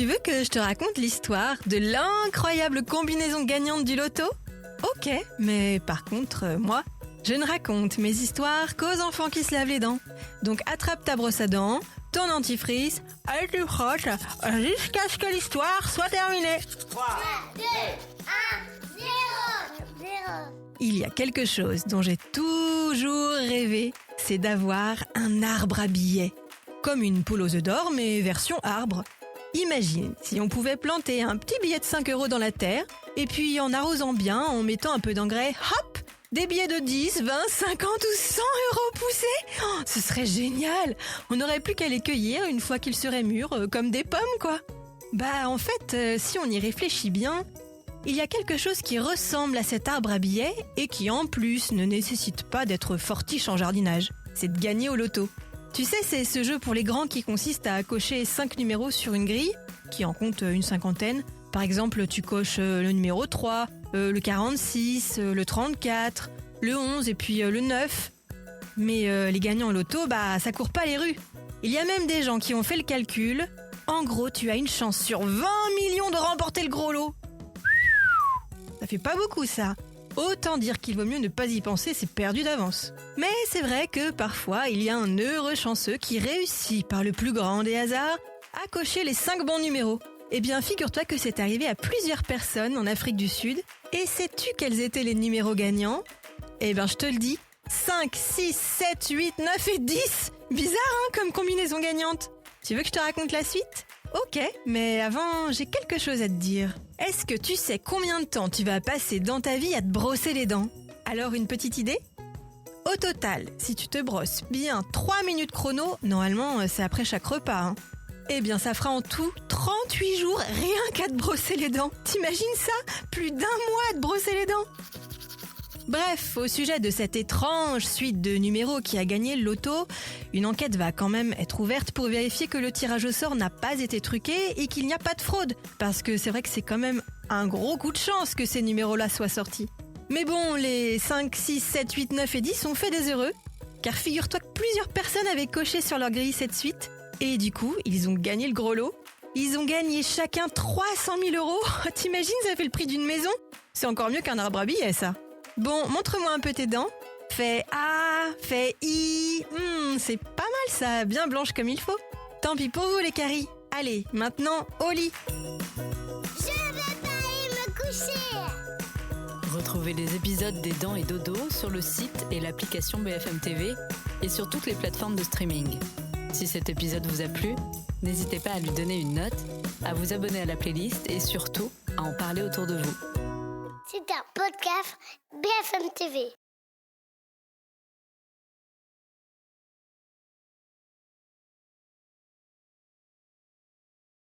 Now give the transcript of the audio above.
Tu veux que je te raconte l'histoire de l'incroyable combinaison gagnante du loto ? Ok, mais par contre, moi, je ne raconte mes histoires qu'aux enfants qui se lavent les dents. Donc attrape ta brosse à dents, ton dentifrice, et tu frottes jusqu'à ce que l'histoire soit terminée. 3, 2, 1, 0. Il y a quelque chose dont j'ai toujours rêvé, c'est d'avoir un arbre à billets. Comme une poule aux œufs d'or, mais version arbre. Imagine si on pouvait planter un petit billet de 5 € dans la terre, et puis en arrosant bien, en mettant un peu d'engrais, hop, des billets de 10, 20, 50 ou 100 € poussés. Oh, ce serait génial. On n'aurait plus qu'à les cueillir une fois qu'ils seraient mûrs, comme des pommes, quoi. Bah, en fait, si on y réfléchit bien, il y a quelque chose qui ressemble à cet arbre à billets et qui, en plus, ne nécessite pas d'être fortiche en jardinage. C'est de gagner au loto. Tu sais, c'est ce jeu pour les grands qui consiste à cocher 5 numéros sur une grille, qui en compte une cinquantaine. Par exemple, tu coches le numéro 3, le 46, le 34, le 11 et puis le 9. Mais les gagnants au loto, bah ça court pas les rues. Il y a même des gens qui ont fait le calcul. En gros, tu as une chance sur 20 millions de remporter le gros lot. Ça fait pas beaucoup ça. Autant dire qu'il vaut mieux ne pas y penser, c'est perdu d'avance. Mais c'est vrai que parfois, il y a un heureux chanceux qui réussit par le plus grand des hasards à cocher les 5 bons numéros. Eh bien, figure-toi que c'est arrivé à plusieurs personnes en Afrique du Sud. Et sais-tu quels étaient les numéros gagnants ? Eh bien, je te le dis, 5, 6, 7, 8, 9 et 10 ! Bizarre, hein, comme combinaison gagnante. Tu veux que je te raconte la suite ? Ok, mais avant, j'ai quelque chose à te dire. Est-ce que tu sais combien de temps tu vas passer dans ta vie à te brosser les dents ? Alors, une petite idée ? Au total, si tu te brosses bien 3 minutes chrono, normalement, c'est après chaque repas, hein. Eh bien, ça fera en tout 38 jours rien qu'à te brosser les dents. T'imagines ça ? Plus d'1 mois à te brosser les dents. Bref, au sujet de cette étrange suite de numéros qui a gagné le loto, une enquête va quand même être ouverte pour vérifier que le tirage au sort n'a pas été truqué et qu'il n'y a pas de fraude. Parce que c'est vrai que c'est quand même un gros coup de chance que ces numéros-là soient sortis. Mais bon, les 5, 6, 7, 8, 9 et 10 ont fait des heureux. Car figure-toi que plusieurs personnes avaient coché sur leur grille cette suite. Et du coup, ils ont gagné le gros lot. Ils ont gagné chacun 300 000 €. T'imagines, ça fait le prix d'une maison ? C'est encore mieux qu'un arbre à billets, ça. Bon, montre-moi un peu tes dents. Fais A, fais I. C'est pas mal ça, bien blanche comme il faut. Tant pis pour vous les caries. Allez, maintenant, au lit. Je vais pas aller me coucher. Retrouvez les épisodes des Dents et Dodo sur le site et l'application BFM TV et sur toutes les plateformes de streaming. Si cet épisode vous a plu, n'hésitez pas à lui donner une note, à vous abonner à la playlist et surtout à en parler autour de vous. C'est un podcast BFM TV.